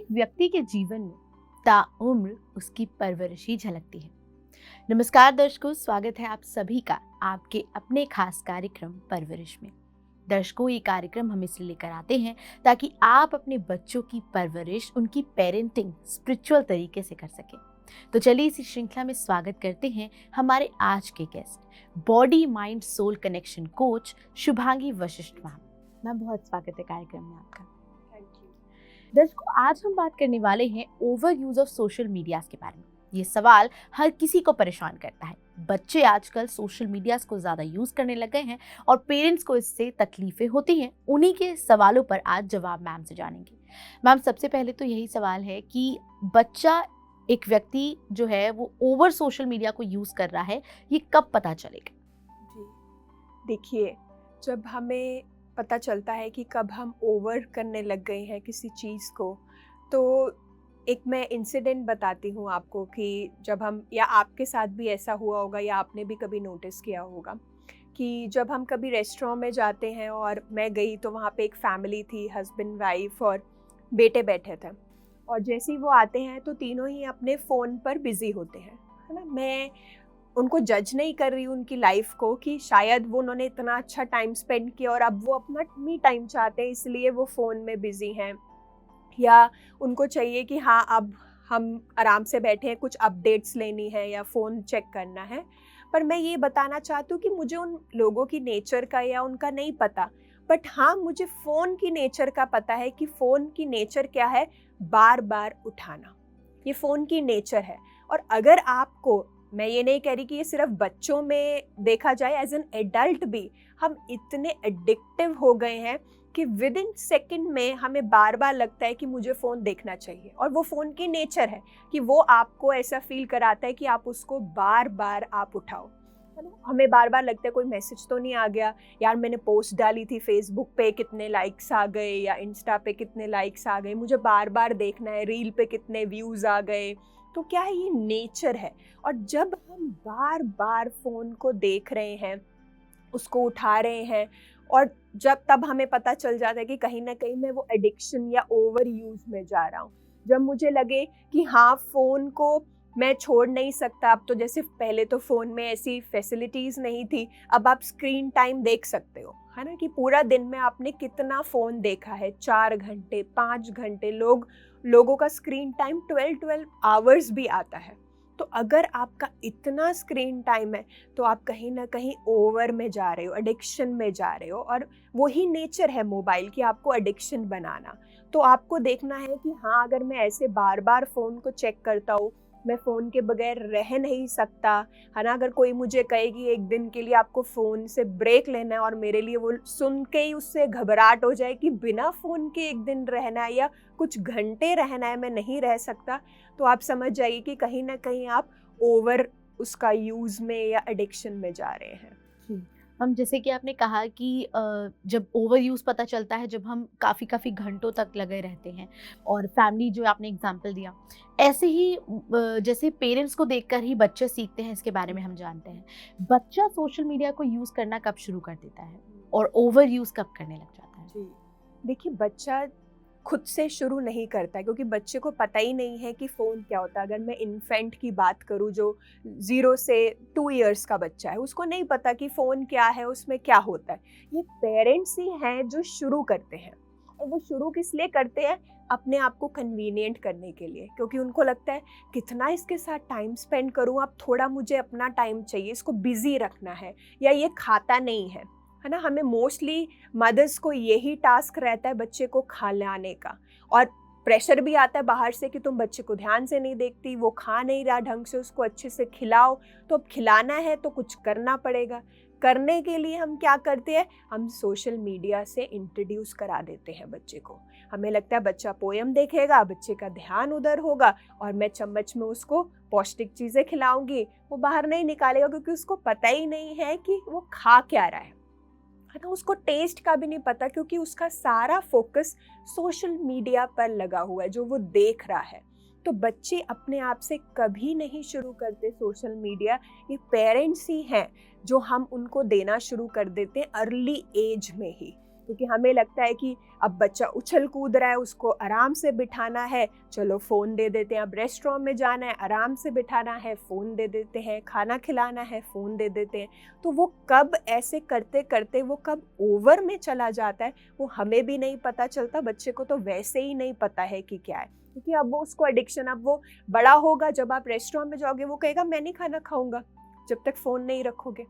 व्यक्ति के जीवन में ताउम्र उसकी परवरिश ही झलकती है। नमस्कार दर्शकों, स्वागत है आप सभी का आपके अपने खास कार्यक्रम परवरिश में। दर्शकों, ये कार्यक्रम हम इसलिए लेकर आते हैं ताकि आप अपने बच्चों की परवरिश, उनकी पेरेंटिंग स्पिरिचुअल तरीके से कर सकें। तो चलिए इसी श्रृंखला में स्वागत करते हैं हमारे आज के guest, body mind soul connection coach Shubhangi Vashishtha ma'am. बहुत स्वागत है कार्यक्रम में आपका। दर्शकों, आज हम बात करने वाले हैं over use of social media के बारे में। ये सवाल हर किसी को परेशान करता है। बच्चे आजकल सोशल मीडिया को ज़्यादा यूज़ करने लग गए हैं और पेरेंट्स को इससे तकलीफें होती हैं। उन्हीं के सवालों पर आज जवाब मैम से जानेंगे। मैम, सबसे पहले तो यही सवाल है कि बच्चा, एक व्यक्ति जो है वो ओवर सोशल मीडिया को यूज़ कर रहा है, ये कब पता चलेगा? जी, देखिए, जब हमें पता चलता है कि कब हम ओवर करने लग गए हैं किसी चीज़ को, तो एक मैं इंसिडेंट बताती हूँ आपको कि जब हम, या आपके साथ भी ऐसा हुआ होगा या आपने भी कभी नोटिस किया होगा कि जब हम कभी रेस्टोरेंट में जाते हैं और मैं गई तो वहाँ पे एक फैमिली थी, हस्बैंड वाइफ और बेटे बैठे थे, और जैसे ही वो आते हैं तो तीनों ही अपने फ़ोन पर बिज़ी होते हैं, है ना। मैं उनको जज नहीं कर रही हूँ उनकी लाइफ को कि शायद वो उन्होंने इतना अच्छा टाइम स्पेंड किया और अब वो अपना मी टाइम चाहते हैं, इसलिए वो फ़ोन में बिज़ी हैं, या उनको चाहिए कि हाँ अब हम आराम से बैठे हैं, कुछ अपडेट्स लेनी है या फ़ोन चेक करना है। पर मैं ये बताना चाहती हूँ कि मुझे उन लोगों की नेचर का या उनका नहीं पता, बट हाँ मुझे फ़ोन की नेचर का पता है कि फ़ोन की नेचर क्या है, बार बार उठाना। ये फ़ोन की नेचर है। और अगर आपको, मैं ये नहीं कह रही कि ये सिर्फ बच्चों में देखा जाए, एज एन एडल्ट भी हम इतने एडिक्टिव हो गए हैं कि विद इन सेकेंड में हमें बार बार लगता है कि मुझे फ़ोन देखना चाहिए। और वो फ़ोन की नेचर है कि वो आपको ऐसा फील कराता है कि आप उसको बार बार आप उठाओ, है ना। हमें बार बार लगता है कोई मैसेज तो नहीं आ गया, यार मैंने पोस्ट डाली थी फेसबुक पे, कितने लाइक्स आ गए, या इंस्टा पे कितने लाइक्स आ गए, मुझे बार बार देखना है, रील पे कितने व्यूज़ आ गए। तो क्या है, ये नेचर है। और जब हम बार बार फ़ोन को देख रहे हैं, उसको उठा रहे हैं, और जब तब हमें पता चल जाता है कि कहीं ना कहीं मैं वो एडिक्शन या ओवर यूज़ में जा रहा हूँ। जब मुझे लगे कि हाँ फ़ोन को मैं छोड़ नहीं सकता, अब तो जैसे पहले तो फ़ोन में ऐसी फैसिलिटीज़ नहीं थी, अब आप स्क्रीन टाइम देख सकते हो, है ना, कि पूरा दिन में आपने कितना फ़ोन देखा है, 4 घंटे 5 घंटे, लोगों का स्क्रीन टाइम 12 आवर्स भी आता है। तो अगर आपका इतना स्क्रीन टाइम है तो आप कहीं ना कहीं ओवर में जा रहे हो, एडिक्शन में जा रहे हो। और वही नेचर है मोबाइल की, आपको एडिक्शन बनाना। तो आपको देखना है कि हाँ अगर मैं ऐसे बार बार फ़ोन को चेक करता हूँ, मैं फ़ोन के बगैर रह नहीं सकता, है ना। अगर कोई मुझे कहे कि एक दिन के लिए आपको फ़ोन से ब्रेक लेना है, और मेरे लिए वो सुन के ही उससे घबराहट हो जाए कि बिना फ़ोन के एक दिन रहना है या कुछ घंटे रहना है, मैं नहीं रह सकता, तो आप समझ जाइए कि कहीं ना कहीं आप ओवर उसका यूज़ में या एडिक्शन में जा रहे हैं। हम, जैसे कि आपने कहा कि जब ओवर यूज़ पता चलता है जब हम काफ़ी घंटों तक लगे रहते हैं, और फैमिली जो आपने एग्जांपल दिया, ऐसे ही जैसे पेरेंट्स को देखकर ही बच्चे सीखते हैं, इसके बारे में हम जानते हैं। बच्चा सोशल मीडिया को यूज़ करना कब शुरू कर देता है और ओवर यूज़ कब करने लग जाता है? जी, देखिए, बच्चा खुद से शुरू नहीं करता है, क्योंकि बच्चे को पता ही नहीं है कि फ़ोन क्या होता है। अगर मैं इन्फेंट की बात करूँ, जो 0 से 2 इयर्स का बच्चा है, उसको नहीं पता कि फ़ोन क्या है, उसमें क्या होता है। ये पेरेंट्स ही हैं जो शुरू करते हैं। और वो शुरू किस लिए करते हैं? अपने आप को कन्वीनियंट करने के लिए, क्योंकि उनको लगता है कितना इसके साथ टाइम स्पेंड करूँ, अब थोड़ा मुझे अपना टाइम चाहिए, इसको बिज़ी रखना है, या ये खाता नहीं है ना। हमें मोस्टली मदर्स को यही टास्क रहता है बच्चे को खिलाने का, और प्रेशर भी आता है बाहर से कि तुम बच्चे को ध्यान से नहीं देखती, वो खा नहीं रहा ढंग से, उसको अच्छे से खिलाओ। तो अब खिलाना है तो कुछ करना पड़ेगा। करने के लिए हम क्या करते हैं, हम सोशल मीडिया से इंट्रोड्यूस करा देते हैं बच्चे को। हमें लगता है बच्चा पोएम देखेगा, बच्चे का ध्यान उधर होगा, और मैं चम्मच में उसको पौष्टिक चीज़ें खिलाऊंगी, वो बाहर नहीं निकालेगा, क्योंकि उसको पता ही नहीं है कि वो खा क्या रहा है ना। उसको टेस्ट का भी नहीं पता, क्योंकि उसका सारा फोकस सोशल मीडिया पर लगा हुआ है, जो वो देख रहा है। तो बच्चे अपने आप से कभी नहीं शुरू करते सोशल मीडिया, ये पेरेंट्स ही हैं जो हम उनको देना शुरू कर देते हैं अर्ली एज में ही। क्योंकि हमें लगता है कि अब बच्चा उछल कूद रहा है, उसको आराम से बिठाना है, चलो फ़ोन दे देते हैं। अब रेस्टोरेंट में जाना है, आराम से बिठाना है, फ़ोन दे देते हैं। खाना खिलाना है, फ़ोन दे देते हैं। तो वो कब ऐसे करते करते वो कब ओवर में चला जाता है, वो हमें भी नहीं पता चलता, बच्चे को तो वैसे ही नहीं पता है कि क्या है, क्योंकि अब वो उसको एडिक्शन, अब वो बड़ा होगा, जब आप रेस्टोरेंट में जाओगे वो कहेगा मैं नहीं खाना खाऊंगा जब तक फ़ोन नहीं रखोगे,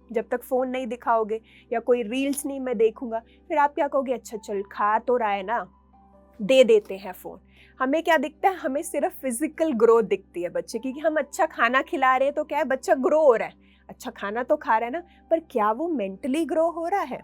जब तक फ़ोन नहीं दिखाओगे, या कोई रील्स नहीं मैं देखूंगा। फिर आप क्या कहोगे, अच्छा चल खा तो रहा है ना, दे देते हैं फ़ोन। हमें क्या दिखता है, हमें सिर्फ फिजिकल ग्रोथ दिखती है बच्चे की, कि हम अच्छा खाना खिला रहे हैं तो क्या है, बच्चा ग्रो हो रहा है, अच्छा खाना तो खा रहा है ना, पर क्या वो मेंटली ग्रो हो रहा है,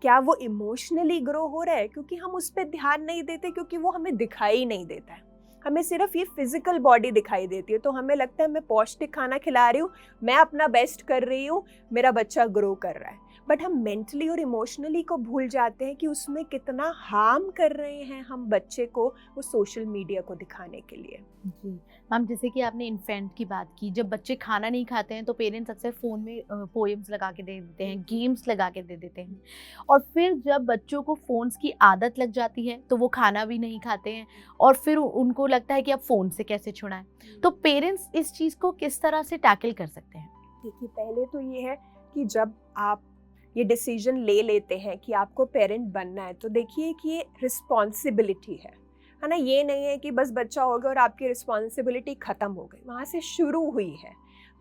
क्या वो इमोशनली ग्रो हो रहा है? क्योंकि हम उस पर ध्यान नहीं देते, क्योंकि वो हमें दिखाई नहीं देता है। हमें सिर्फ ये फिजिकल बॉडी दिखाई देती है, तो हमें लगता है मैं पौष्टिक खाना खिला रही हूँ, मैं अपना बेस्ट कर रही हूँ, मेरा बच्चा ग्रो कर रहा है। बट हम मेंटली और इमोशनली को भूल जाते हैं कि उसमें कितना हार्म कर रहे हैं हम बच्चे को, वो सोशल मीडिया को दिखाने के लिए। जी मैम, जैसे कि आपने इन्फेंट की बात की, जब बच्चे खाना नहीं खाते हैं तो पेरेंट्स अक्सर फ़ोन में पोएम्स लगा के दे देते हैं, गेम्स लगा के दे देते हैं, और फिर जब बच्चों को फ़ोन्स की आदत लग जाती है तो वो खाना भी नहीं खाते हैं, और फिर उनको लगता है कि अब फ़ोन से कैसे छुड़ाएं। तो पेरेंट्स इस चीज़ को किस तरह से टैकल कर सकते हैं? देखिए, पहले तो ये है कि जब आप ये डिसीजन ले लेते हैं कि आपको पेरेंट बनना है, तो देखिए कि ये रिस्पॉन्सिबिलिटी है ना। ये नहीं है कि बस बच्चा हो गया और आपकी रिस्पॉन्सिबिलिटी ख़त्म हो गई, वहाँ से शुरू हुई है।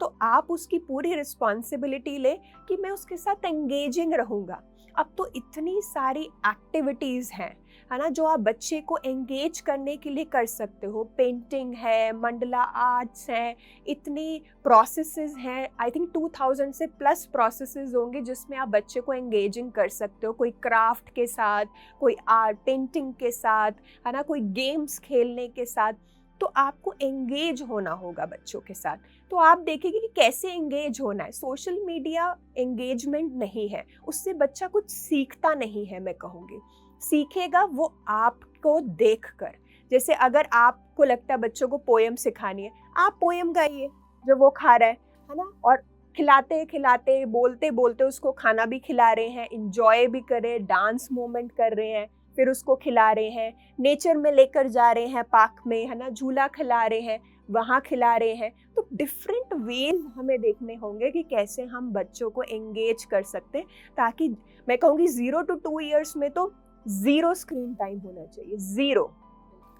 तो आप उसकी पूरी रिस्पॉन्सिबिलिटी ले कि मैं उसके साथ एंगेजिंग रहूँगा। अब तो इतनी सारी एक्टिविटीज़ हैं, है ना, जो आप बच्चे को एंगेज करने के लिए कर सकते हो। पेंटिंग है, मंडला आर्ट्स हैं, इतनी प्रोसेसेस हैं, आई थिंक 2000 से प्लस प्रोसेसेस होंगे जिसमें आप बच्चे को एंगेजिंग कर सकते हो। कोई क्राफ्ट के साथ, कोई आर्ट पेंटिंग के साथ, है ना, कोई गेम्स खेलने के साथ। तो आपको एंगेज होना होगा बच्चों के साथ। तो आप देखेंगे कि कैसे एंगेज होना है। सोशल मीडिया एंगेजमेंट नहीं है, उससे बच्चा कुछ सीखता नहीं है, मैं कहूँगी। सीखेगा वो आपको देखकर। जैसे अगर आपको लगता है बच्चों को पोएम सिखानी है, आप पोएम गाइए जब वो खा रहा है ना, और खिलाते खिलाते, बोलते बोलते उसको खाना भी खिला रहे हैं, इंजॉय भी कर रहे हैं, डांस मोमेंट कर रहे हैं, फिर उसको खिला रहे हैं, नेचर में लेकर जा रहे हैं, पार्क में, है ना, झूला खिला रहे हैं, वहाँ खिला रहे हैं। तो डिफरेंट वेज हमें देखने होंगे कि कैसे हम बच्चों को एंगेज कर सकते हैं, ताकि मैं कहूँगी 0 to 2 years में तो 0 स्क्रीन टाइम होना चाहिए, 0,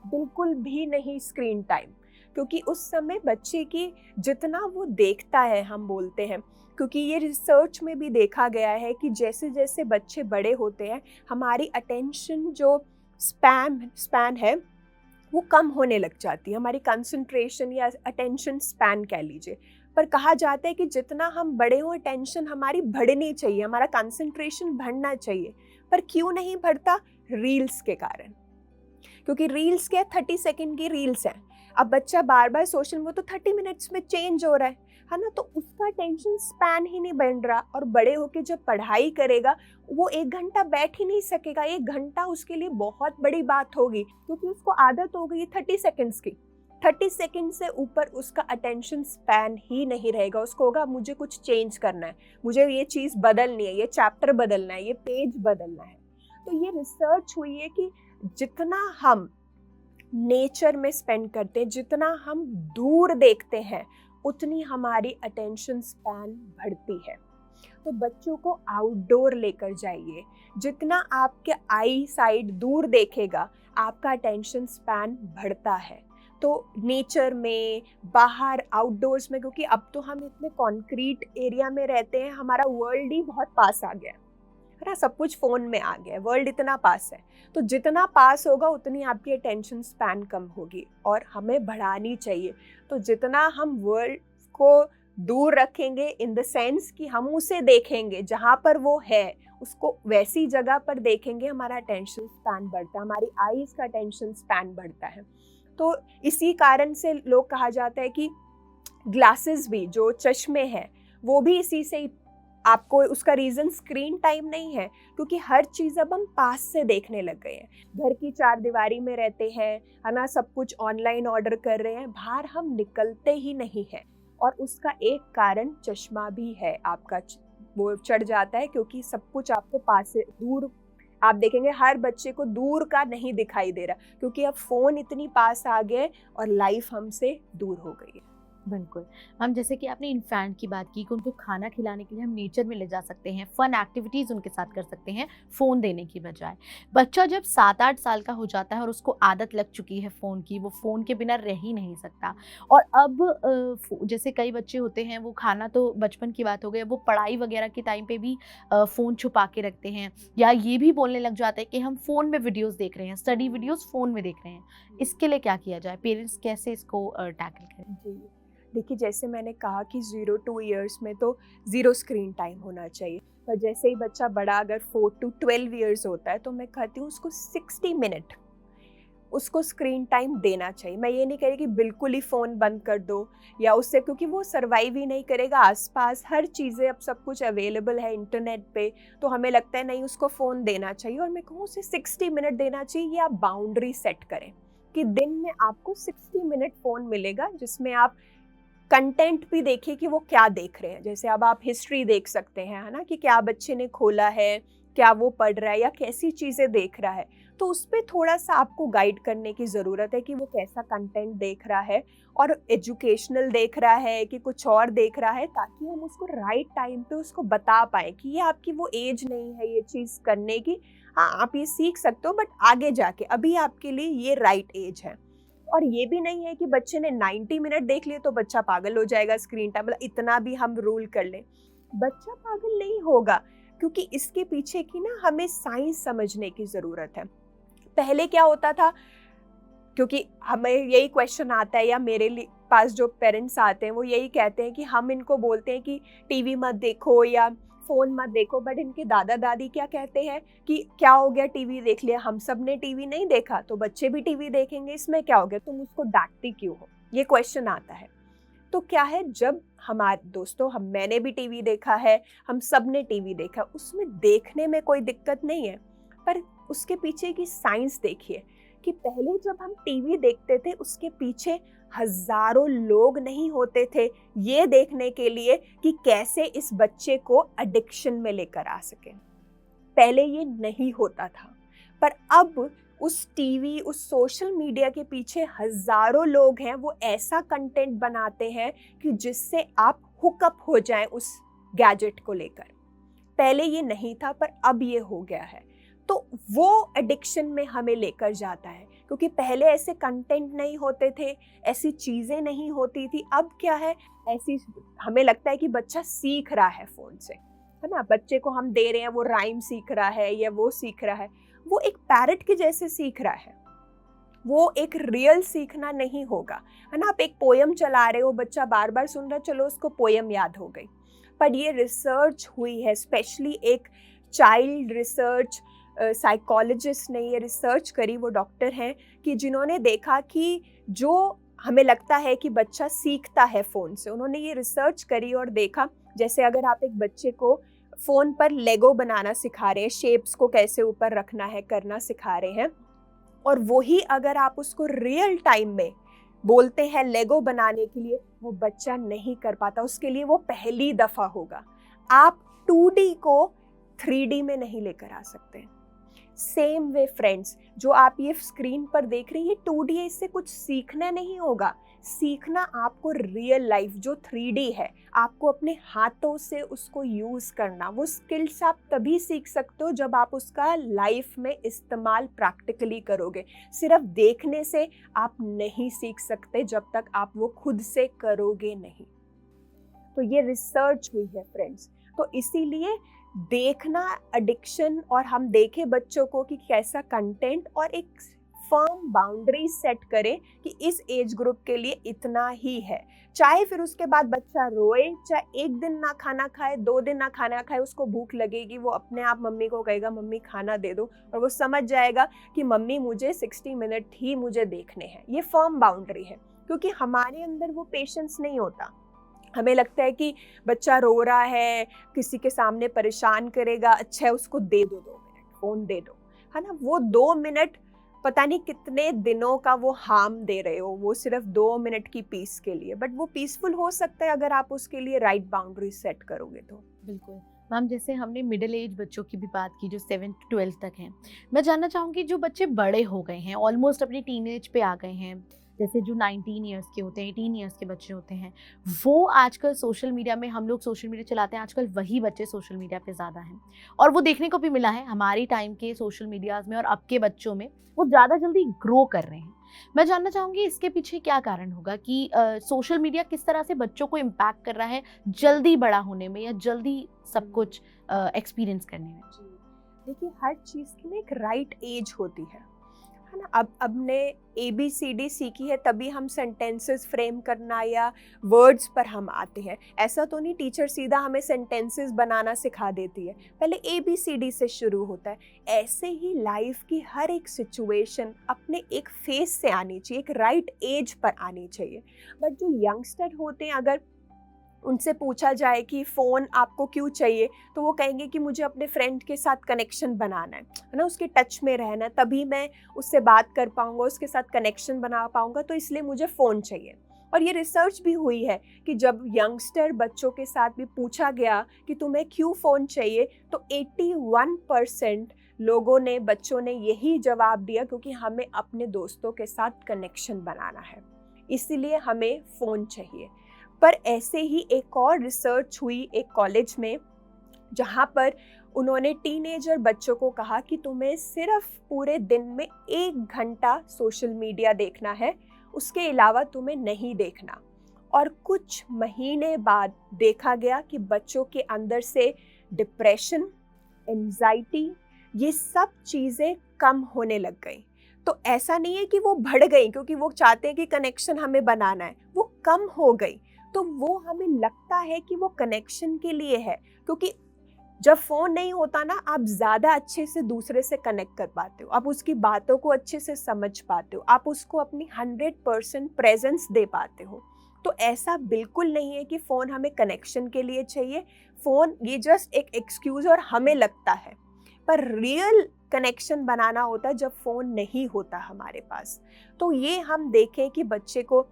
बिल्कुल भी नहीं स्क्रीन टाइम। क्योंकि उस समय बच्चे की जितना वो देखता है, हम बोलते हैं, क्योंकि ये रिसर्च में भी देखा गया है कि जैसे जैसे बच्चे बड़े होते हैं, हमारी अटेंशन जो स्पैन है वो कम होने लग जाती है, हमारी कंसंट्रेशन या अटेंशन स्पैन कह लीजिए। पर कहा जाता है कि जितना हम बड़े हों, अटेंशन हमारी बढ़नी चाहिए, हमारा कंसंट्रेशन बढ़ना चाहिए। पर क्यों नहीं बढ़ता? रील्स के कारण। क्योंकि रील्स क्या, 30 सेकंड की रील्स हैं। अब बच्चा बार बार सोशल में, तो 30 मिनट्स में चेंज हो रहा है ना, तो उसका टेंशन स्पैन ही नहीं बन रहा। और बड़े होके जब पढ़ाई करेगा, वो 1 घंटा बैठ ही नहीं सकेगा। 1 घंटा उसके लिए बहुत बड़ी बात होगी, क्योंकि उसको आदत हो गई 30 सेकंड्स की। 30 सेकंड से ऊपर उसका अटेंशन स्पैन ही नहीं रहेगा। उसको होगा मुझे कुछ चेंज करना है, मुझे ये चीज़ बदलनी है, ये चैप्टर बदलना है, ये पेज बदलना है। तो ये रिसर्च हुई है कि जितना हम नेचर में स्पेंड करते हैं, जितना हम दूर देखते हैं, उतनी हमारी अटेंशन स्पैन बढ़ती है। तो बच्चों को आउटडोर लेकर जाइए। जितना आपके आई साइड दूर देखेगा, आपका अटेंशन स्पैन बढ़ता है। तो नेचर में, बाहर, आउटडोर्स में, क्योंकि अब तो हम इतने कॉन्क्रीट एरिया में रहते हैं, हमारा वर्ल्ड ही बहुत पास आ गया है ना, सब कुछ फ़ोन में आ गया है, वर्ल्ड इतना पास है। तो जितना पास होगा उतनी आपकी अटेंशन स्पैन कम होगी, और हमें बढ़ानी चाहिए। तो जितना हम वर्ल्ड को दूर रखेंगे, इन द सेंस कि हम उसे देखेंगे जहाँ पर वो है, उसको वैसी जगह पर देखेंगे, हमारा अटेंशन स्पैन बढ़ता है, हमारी आईज़ का अटेंशन स्पैन बढ़ता है। तो इसी कारण से लोग कहा जाता है कि ग्लासेस भी, जो चश्मे हैं, वो भी इसी से ही, आपको उसका रीज़न स्क्रीन टाइम नहीं है, क्योंकि हर चीज़ अब हम पास से देखने लग गए हैं। घर की 4 दीवारी में रहते हैं, है ना, सब कुछ ऑनलाइन ऑर्डर कर रहे हैं, बाहर हम निकलते ही नहीं हैं। और उसका एक कारण चश्मा भी है, आपका वो चढ़ जाता है, क्योंकि सब कुछ आपको पास से दूर आप देखेंगे हर बच्चे को दूर का नहीं दिखाई दे रहा, क्योंकि अब फ़ोन इतनी पास आ गए और लाइफ हमसे दूर हो गई है। बिल्कुल। मैम, जैसे कि आपने इन्फैंट की बात की कि उनको खाना खिलाने के लिए हम नेचर में ले जा सकते हैं, फन एक्टिविटीज़ उनके साथ कर सकते हैं, फ़ोन देने की बजाय। बच्चा जब 7-8 साल का हो जाता है और उसको आदत लग चुकी है फ़ोन की, वो फ़ोन के बिना रह ही नहीं सकता। और अब जैसे कई बच्चे होते हैं, वो खाना तो बचपन की बात हो गई, अब वो पढ़ाई वगैरह के टाइम पे भी फ़ोन छुपा के रखते हैं, या ये भी बोलने लग जाते हैं कि हम फ़ोन में वीडियोज़ देख रहे हैं, स्टडी वीडियोज़ फ़ोन में देख रहे हैं। इसके लिए क्या किया जाए? पेरेंट्स कैसे इसको टैकल करें? जी। देखिए, जैसे मैंने कहा कि 0 टू ईयर्स में तो ज़ीरो स्क्रीन टाइम होना चाहिए, पर जैसे ही बच्चा बड़ा अगर 4 टू 12 ईयर्स होता है तो मैं कहती हूँ उसको 60 मिनट उसको स्क्रीन टाइम देना चाहिए। मैं ये नहीं कह रही कि बिल्कुल ही फ़ोन बंद कर दो या उससे, क्योंकि वो सर्वाइव ही नहीं करेगा। आस-पास हर चीज़ें, अब सब कुछ अवेलेबल है इंटरनेट पे, तो हमें लगता है नहीं उसको फ़ोन देना चाहिए, और मैं कहूँ उसे 60 मिनट देना चाहिए। ये आप बाउंड्री सेट करें कि दिन में आपको 60 मिनट फ़ोन मिलेगा, जिसमें आप कंटेंट भी देखिए कि वो क्या देख रहे हैं। जैसे अब आप हिस्ट्री देख सकते हैं, है ना, कि क्या बच्चे ने खोला है, क्या वो पढ़ रहा है या कैसी चीज़ें देख रहा है। तो उस पे थोड़ा-सा आपको गाइड करने की ज़रूरत है कि वो कैसा कंटेंट देख रहा है, और एजुकेशनल देख रहा है कि कुछ और देख रहा है, ताकि हम उसको राइट टाइम पे उसको बता पाएँ कि ये आपकी वो एज नहीं है ये चीज़ करने की। हाँ, आप ये सीख सकते हो, बट आगे जाके, अभी आपके लिए ये राइट एज है। और ये भी नहीं है कि बच्चे ने 90 मिनट देख लिए तो बच्चा पागल हो जाएगा स्क्रीन टाइम, मतलब इतना भी हम रूल कर लें। बच्चा पागल नहीं होगा, क्योंकि इसके पीछे की ना हमें साइंस समझने की ज़रूरत है। पहले क्या होता था, क्योंकि हमें यही क्वेश्चन आता है, या मेरे पास जो पेरेंट्स आते हैं वो यही कहते हैं कि हम इनको बोलते हैं कि टीवी मत देखो या फ़ोन मत देखो, बट इनके दादा दादी क्या कहते हैं कि क्या हो गया, टीवी देख लिया, हम सब ने टीवी नहीं देखा तो बच्चे भी टीवी देखेंगे, इसमें क्या हो गया, तुम उसको डांटती क्यों हो, ये क्वेश्चन आता है। तो क्या है, जब हमारे दोस्तों, मैंने भी टीवी देखा है, हम सब ने टीवी देखा, उसमें देखने में कोई दिक्कत नहीं है, पर उसके पीछे की साइंस देखिए कि पहले जब हम टीवी देखते थे उसके पीछे हजारों लोग नहीं होते थे ये देखने के लिए कि कैसे इस बच्चे को एडिक्शन में लेकर आ सके। पहले ये नहीं होता था, पर अब उस टीवी, उस सोशल मीडिया के पीछे हजारों लोग हैं, वो ऐसा कंटेंट बनाते हैं कि जिससे आप हुकअप हो जाएं उस गैजेट को लेकर। पहले ये नहीं था, पर अब ये हो गया है। तो वो एडिक्शन में हमें लेकर जाता है, क्योंकि पहले ऐसे कंटेंट नहीं होते थे, ऐसी चीज़ें नहीं होती थी। अब क्या है, ऐसी हमें लगता है कि बच्चा सीख रहा है फ़ोन से, है ना, बच्चे को हम दे रहे हैं, वो राइम सीख रहा है या वो सीख रहा है, वो एक पैरट के जैसे सीख रहा है, वो एक रियल सीखना नहीं होगा, है ना। आप एक पोयम चला रहे हो, बच्चा बार बार सुन रहा है, चलो उसको पोयम याद हो गई, पर ये रिसर्च हुई है, स्पेशली एक चाइल्ड रिसर्च साइकोलॉजिस्ट ने ये रिसर्च करी, वो डॉक्टर हैं, कि जिन्होंने देखा कि जो हमें लगता है कि बच्चा सीखता है फ़ोन से, उन्होंने ये रिसर्च करी और देखा, जैसे अगर आप एक बच्चे को फ़ोन पर लेगो बनाना सिखा रहे हैं, शेप्स को कैसे ऊपर रखना है करना सिखा रहे हैं, और वही अगर आप उसको रियल टाइम में बोलते हैं लेगो बनाने के लिए, वो बच्चा नहीं कर पाता, उसके लिए वो पहली दफ़ा होगा। आप 2D को 3D में नहीं लेकर आ सकते। सेम वे फ्रेंड्स, जो आप ये स्क्रीन पर देख रही है 2D है, इससे कुछ सीखना नहीं होगा। सीखना आपको रियल लाइफ जो 3D है, आपको अपने हाथों से उसको यूज़ करना, वो स्किल्स आप तभी सीख सकते हो जब आप उसका लाइफ में इस्तेमाल प्रैक्टिकली करोगे। सिर्फ देखने से आप नहीं सीख सकते जब तक आप वो खुद से करोगे नहीं। तो ये रिसर्च हुई है फ्रेंड्स। तो इसीलिए देखना एडिक्शन, और हम देखें बच्चों को कि कैसा कंटेंट, और एक फर्म बाउंड्री सेट करें कि इस एज ग्रुप के लिए इतना ही है। चाहे फिर उसके बाद बच्चा रोए, चाहे एक दिन ना खाना खाए, 2 दिन ना खाना खाए, उसको भूख लगेगी, वो अपने आप मम्मी को कहेगा मम्मी खाना दे दो, और वो समझ जाएगा कि मम्मी मुझे 60 मिनट ही मुझे देखने हैं। ये फर्म बाउंड्री है, क्योंकि हमारे अंदर वो पेशेंस नहीं होता। हमें लगता है कि बच्चा रो रहा है, किसी के सामने परेशान करेगा, अच्छा है उसको दे दो 2 मिनट, फ़ोन दे दो, है ना। वो 2 मिनट पता नहीं कितने दिनों का वो हार्म दे रहे हो, वो सिर्फ 2 मिनट की पीस के लिए, बट वो पीसफुल हो सकता है अगर आप उसके लिए राइट बाउंड्री सेट करोगे तो। बिल्कुल। मैम जैसे हमने मिडिल एज बच्चों की भी बात की जो 7th-12th तक हैं, मैं जानना चाहूँगी जो बच्चे बड़े हो गए हैं, ऑलमोस्ट अपनी टीनेज पे आ गए हैं, जैसे जो 19 ईयर्स के होते हैं, 18 ईयर्स के बच्चे होते हैं, वो आजकल सोशल मीडिया में, हम लोग सोशल मीडिया चलाते हैं, आजकल वही बच्चे सोशल मीडिया पे ज़्यादा हैं। और वो देखने को भी मिला है हमारी टाइम के सोशल मीडियाज़ में और अब के बच्चों में, वो ज़्यादा जल्दी ग्रो कर रहे हैं। मैं जानना चाहूँगी इसके पीछे क्या कारण होगा कि सोशल मीडिया किस तरह से बच्चों को इम्पैक्ट कर रहा है जल्दी बड़ा होने में या जल्दी सब कुछ एक्सपीरियंस करने में? जी, देखिए हर चीज़ की ना एक राइट एज होती है ना? अब ने ABCD सीखी है तभी हम सेंटेंसेस फ्रेम करना या वर्ड्स पर हम आते हैं। ऐसा तो नहीं टीचर सीधा हमें सेंटेंसेस बनाना सिखा देती है, पहले ABCD से शुरू होता है। ऐसे ही लाइफ की हर एक सिचुएशन अपने एक फेस से आनी चाहिए, एक राइट एज पर आनी चाहिए। बट जो यंगस्टर होते हैं, अगर उनसे पूछा जाए कि फ़ोन आपको क्यों चाहिए, तो वो कहेंगे कि मुझे अपने फ्रेंड के साथ कनेक्शन बनाना है ना? उसके टच में रहना है, तभी मैं उससे बात कर पाऊँगा, उसके साथ कनेक्शन बना पाऊँगा, तो इसलिए मुझे फ़ोन चाहिए। और ये रिसर्च भी हुई है कि जब यंगस्टर बच्चों के साथ भी पूछा गया कि तुम्हें क्यों फ़ोन चाहिए, तो 81% लोगों ने, बच्चों ने यही जवाब दिया, क्योंकि हमें अपने दोस्तों के साथ कनेक्शन बनाना है, इसीलिए हमें फ़ोन चाहिए। पर ऐसे ही एक और रिसर्च हुई एक कॉलेज में, जहाँ पर उन्होंने टीनेजर बच्चों को कहा कि तुम्हें सिर्फ पूरे दिन में 1 घंटा सोशल मीडिया देखना है, उसके अलावा तुम्हें नहीं देखना। और कुछ महीने बाद देखा गया कि बच्चों के अंदर से डिप्रेशन, एंजाइटी, ये सब चीज़ें कम होने लग गई। तो ऐसा नहीं है कि वो बढ़ गई क्योंकि वो चाहते हैं कि कनेक्शन हमें बनाना है, वो कम हो गई। तो वो हमें लगता है कि वो कनेक्शन के लिए है, क्योंकि जब फ़ोन नहीं होता ना, आप ज़्यादा अच्छे से दूसरे से कनेक्ट कर पाते हो, आप उसकी बातों को अच्छे से समझ पाते हो, आप उसको अपनी 100% प्रेजेंस दे पाते हो। तो ऐसा बिल्कुल नहीं है कि फ़ोन हमें कनेक्शन के लिए चाहिए, फ़ोन ये जस्ट एक एक्सक्यूज़ और हमें लगता है, पर रियल कनेक्शन बनाना होता है जब फ़ोन नहीं होता हमारे पास। तो ये हम देखें कि बच्चे को,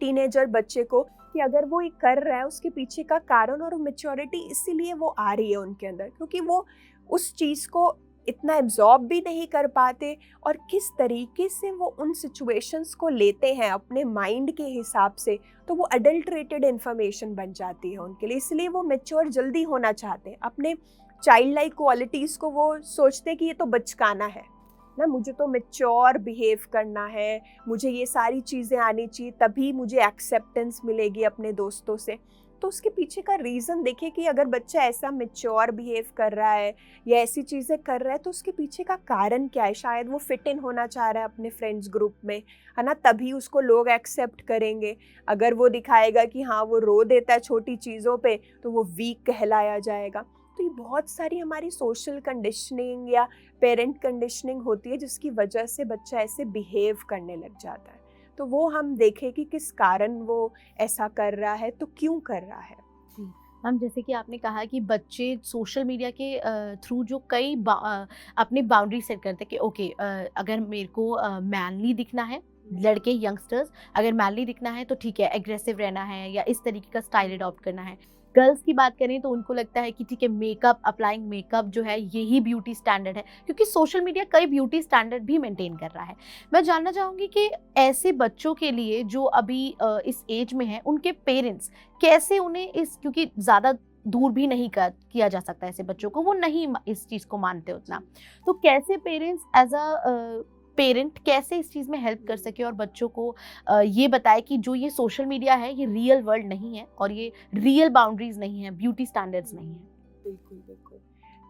टीनेजर बच्चे को, कि अगर वो ये कर रहा है उसके पीछे का कारण और मैच्योरिटी इसीलिए वो आ रही है उनके अंदर, क्योंकि वो उस चीज़ को इतना एब्जॉर्ब भी नहीं कर पाते, और किस तरीके से वो उन सिचुएशंस को लेते हैं अपने माइंड के हिसाब से, तो वो अडल्ट्रेटेड इन्फॉर्मेशन बन जाती है उनके लिए। इसलिए वो मैच्योर जल्दी होना चाहते हैं, अपने चाइल्ड लाइक क्वालिटीज़ को वो सोचते हैं कि ये तो बचकाना है ना, मुझे तो मैच्योर बिहेव करना है, मुझे ये सारी चीज़ें आनी चाहिए, तभी मुझे एक्सेप्टेंस मिलेगी अपने दोस्तों से। तो उसके पीछे का रीज़न देखिए कि अगर बच्चा ऐसा मैच्योर बिहेव कर रहा है या ऐसी चीज़ें कर रहा है, तो उसके पीछे का कारण क्या है? शायद वो फिट इन होना चाह रहा है अपने फ्रेंड्स ग्रुप में, है ना? तभी उसको लोग एक्सेप्ट करेंगे। अगर वो दिखाएगा कि हाँ, वो रो देता है छोटी चीज़ों पे, तो वो वीक कहलाया जाएगा। तो ये बहुत सारी हमारी सोशल कंडीशनिंग या पेरेंट कंडीशनिंग होती है, जिसकी वजह से बच्चा ऐसे बिहेव करने लग जाता है। तो वो हम देखें कि किस कारण वो ऐसा कर रहा है, तो क्यों कर रहा है। जी मैम, जैसे कि आपने कहा कि बच्चे सोशल मीडिया के थ्रू जो अपनी बाउंड्री सेट करते हैं कि ओके, अगर मेरे को मैनली दिखना है, लड़के यंगस्टर्स अगर मैनली दिखना है तो ठीक है, एग्रेसिव रहना है या इस तरीके का स्टाइल अडॉप्ट करना है। गर्ल्स की बात करें तो उनको लगता है कि ठीक है, मेकअप, अप्लाइंग मेकअप जो है यही ब्यूटी स्टैंडर्ड है, क्योंकि सोशल मीडिया कई ब्यूटी स्टैंडर्ड भी मेंटेन कर रहा है। मैं जानना चाहूँगी कि ऐसे बच्चों के लिए जो अभी इस एज में हैं, उनके पेरेंट्स कैसे उन्हें क्योंकि ज़्यादा दूर भी नहीं किया जा सकता ऐसे बच्चों को, वो नहीं इस चीज़ को मानते उतना, तो कैसे पेरेंट्स एज अ पेरेंट कैसे इस चीज़ में हेल्प कर सके और बच्चों को ये बताए कि जो ये सोशल मीडिया है ये रियल वर्ल्ड नहीं है और ये रियल बाउंड्रीज नहीं है, ब्यूटी स्टैंडर्ड्स नहीं है। बिल्कुल बिल्कुल।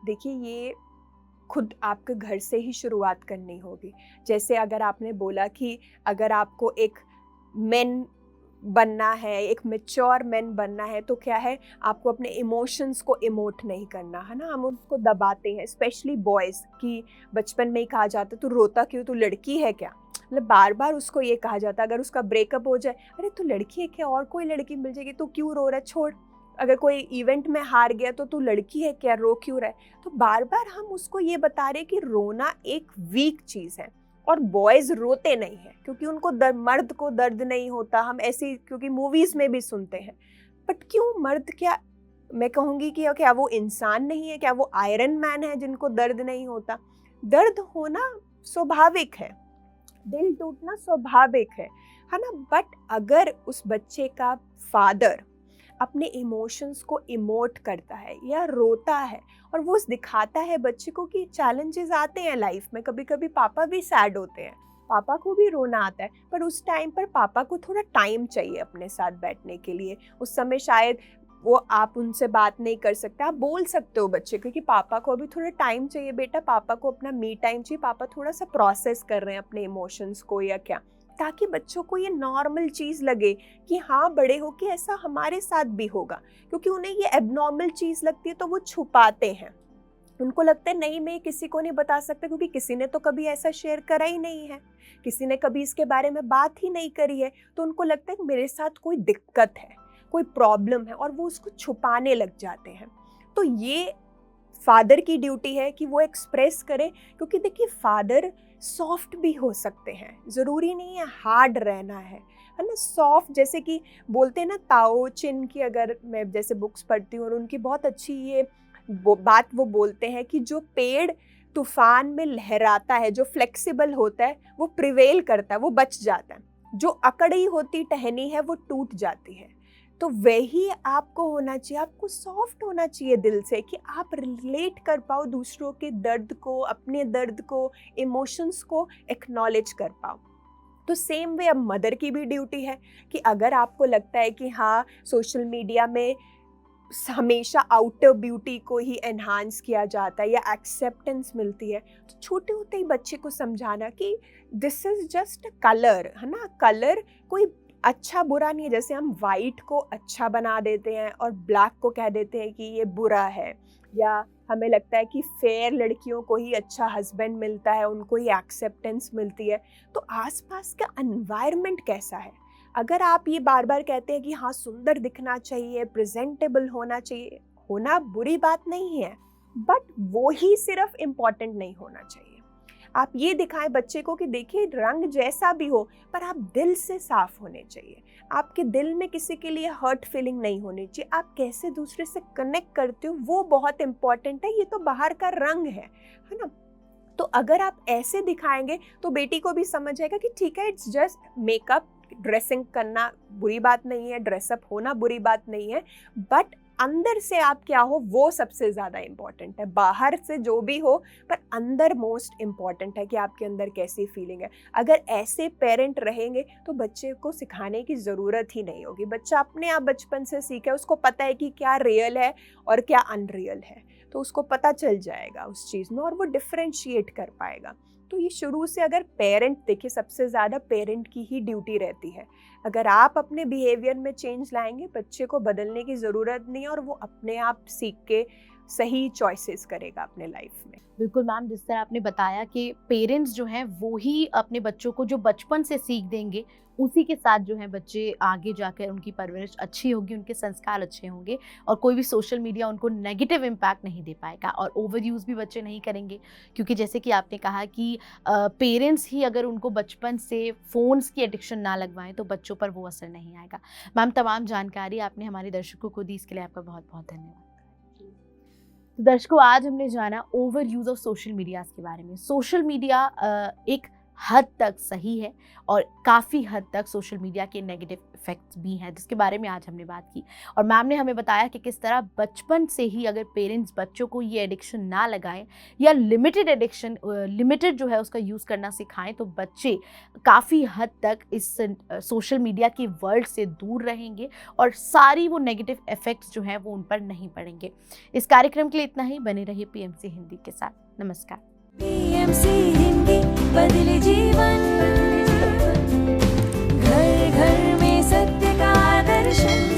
देखिए, ये खुद आपके घर से ही शुरुआत करनी होगी। जैसे अगर आपने बोला कि अगर आपको एक मेन बनना है, एक मैच्योर मैन बनना है, तो क्या है, आपको अपने इमोशंस को इमोट नहीं करना, है ना? हम उनको दबाते हैं, स्पेशली बॉयज़ की बचपन में ही कहा जाता है, तू रोता क्यों, तू लड़की है क्या? मतलब बार बार उसको ये कहा जाता है। अगर उसका ब्रेकअप हो जाए, अरे तू लड़की है क्या, और कोई लड़की मिल जाएगी, तू क्यों रो रहा है, छोड़। अगर कोई इवेंट में हार गया तो तू लड़की है क्या, रो क्यों रहा है? तो बार बार हम उसको ये बता रहे कि रोना एक वीक चीज़ है, और बॉयज़ रोते नहीं हैं क्योंकि उनको मर्द को दर्द नहीं होता। हम ऐसी क्योंकि मूवीज़ में भी सुनते हैं, बट क्यों मर्द क्या मैं कहूँगी कि क्या वो इंसान नहीं है, क्या वो आयरन मैन है जिनको दर्द नहीं होता? दर्द होना स्वाभाविक है, दिल टूटना स्वाभाविक है ना? बट अगर उस बच्चे का फादर अपने इमोशंस को इमोट करता है या रोता है और वो दिखाता है बच्चे को कि चैलेंजेस आते हैं लाइफ में, कभी कभी पापा भी सैड होते हैं, पापा को भी रोना आता है, पर उस टाइम पर पापा को थोड़ा टाइम चाहिए अपने साथ बैठने के लिए। उस समय शायद वो आप उनसे बात नहीं कर सकते, आप बोल सकते हो बच्चे को कि पापा को अभी थोड़ा टाइम चाहिए बेटा, पापा को अपना मी टाइम चाहिए, पापा थोड़ा सा प्रोसेस कर रहे हैं अपने इमोशंस को या क्या, ताकि बच्चों को ये नॉर्मल चीज़ लगे कि हाँ बड़े हो के ऐसा हमारे साथ भी होगा। क्योंकि उन्हें ये एबनॉर्मल चीज़ लगती है तो वो छुपाते हैं, उनको लगता है नहीं मैं किसी को नहीं बता सकता क्योंकि किसी ने तो कभी ऐसा शेयर करा ही नहीं है, किसी ने कभी इसके बारे में बात ही नहीं करी है, तो उनको लगता है कि मेरे साथ कोई दिक्कत है, कोई प्रॉब्लम है, और वो उसको छुपाने लग जाते हैं। तो ये फादर की ड्यूटी है कि वो एक्सप्रेस करे, क्योंकि देखिए फादर सॉफ्ट भी हो सकते हैं, ज़रूरी नहीं है हार्ड रहना है ना? सॉफ्ट, जैसे कि बोलते हैं ना ताओ चिन की, अगर मैं जैसे बुक्स पढ़ती हूँ और उनकी बहुत अच्छी ये बात वो बोलते हैं कि जो पेड़ तूफान में लहराता है, जो फ्लेक्सिबल होता है वो प्रिवेल करता है, वो बच जाता है, जो अकड़ी होती टहनी है वो टूट जाती है। तो वही आपको होना चाहिए, आपको सॉफ्ट होना चाहिए दिल से कि आप रिलेट कर पाओ दूसरों के दर्द को, अपने दर्द को, इमोशंस को एक्नॉलेज कर पाओ। तो सेम वे अब मदर की भी ड्यूटी है कि अगर आपको लगता है कि हाँ सोशल मीडिया में हमेशा आउटर ब्यूटी को ही एनहांस किया जाता है या एक्सेप्टेंस मिलती है, तो छोटे होते ही बच्चे को समझाना कि दिस इज जस्ट कलर, है ना? कलर कोई अच्छा बुरा नहीं है। जैसे हम वाइट को अच्छा बना देते हैं और ब्लैक को कह देते हैं कि ये बुरा है, या हमें लगता है कि फेयर लड़कियों को ही अच्छा हस्बैंड मिलता है, उनको ही एक्सेप्टेंस मिलती है। तो आसपास का एनवायरनमेंट कैसा है? अगर आप ये बार बार कहते हैं कि हाँ सुंदर दिखना चाहिए, प्रेजेंटेबल होना चाहिए, होना बुरी बात नहीं है, बट वो ही सिर्फ इम्पॉर्टेंट नहीं होना चाहिए। आप ये दिखाएं बच्चे को कि देखिए रंग जैसा भी हो, पर आप दिल से साफ होने चाहिए, आपके दिल में किसी के लिए हर्ट फीलिंग नहीं होनी चाहिए, आप कैसे दूसरे से कनेक्ट करते हो वो बहुत इम्पॉर्टेंट है, ये तो बाहर का रंग है ना? तो अगर आप ऐसे दिखाएंगे तो बेटी को भी समझ आएगा कि ठीक है, इट्स जस्ट मेकअप, ड्रेसिंग करना बुरी बात नहीं है, ड्रेसअप होना बुरी बात नहीं है, बट अंदर से आप क्या हो वो सबसे ज़्यादा इम्पॉर्टेंट है। बाहर से जो भी हो, पर अंदर मोस्ट इम्पॉर्टेंट है कि आपके अंदर कैसी फीलिंग है। अगर ऐसे पेरेंट रहेंगे तो बच्चे को सिखाने की ज़रूरत ही नहीं होगी, बच्चा अपने आप बचपन से सीखे, उसको पता है कि क्या रियल है और क्या अनरियल है, तो उसको पता चल जाएगा उस चीज़ में और वो डिफ्रेंशिएट कर पाएगा। तो ये शुरू से अगर पेरेंट, देखिए सबसे ज़्यादा पेरेंट की ही ड्यूटी रहती है। अगर आप अपने बिहेवियर में चेंज लाएंगे, बच्चे को बदलने की ज़रूरत नहीं है और वो अपने आप सीख के सही चॉइसेस करेगा अपने लाइफ में। बिल्कुल मैम, जिस तरह आपने बताया कि पेरेंट्स जो हैं वो ही अपने बच्चों को जो बचपन से सीख देंगे, उसी के साथ जो है बच्चे आगे जाकर उनकी परवरिश अच्छी होगी, उनके संस्कार अच्छे होंगे और कोई भी सोशल मीडिया उनको नेगेटिव इम्पैक्ट नहीं दे पाएगा और ओवर यूज़ भी बच्चे नहीं करेंगे। क्योंकि जैसे कि आपने कहा कि पेरेंट्स ही अगर उनको बचपन से फ़ोन्स की एडिक्शन ना लगवाएं तो बच्चों पर वो असर नहीं आएगा। मैम, तमाम जानकारी आपने हमारे दर्शकों को दी, इसके लिए आपका बहुत बहुत धन्यवाद। तो दर्शकों, आज हमने जाना over use of social media के बारे में। सोशल मीडिया एक हद तक सही है और काफ़ी हद तक सोशल मीडिया के नेगेटिव इफ़ेक्ट्स भी हैं, जिसके बारे में आज हमने बात की। और मैम ने हमें बताया कि किस तरह बचपन से ही अगर पेरेंट्स बच्चों को ये एडिक्शन ना लगाएं या लिमिटेड जो है उसका यूज़ करना सिखाएं, तो बच्चे काफ़ी हद तक इस सोशल मीडिया के वर्ल्ड से दूर रहेंगे और सारी वो नेगेटिव इफ़ेक्ट्स जो हैं वो उन पर नहीं पड़ेंगे। इस कार्यक्रम के लिए इतना ही। बने रहिए PMC हिंदी के साथ। नमस्कार। PMC हिंदी, बदले जीवन, घर घर में सत्य का दर्शन।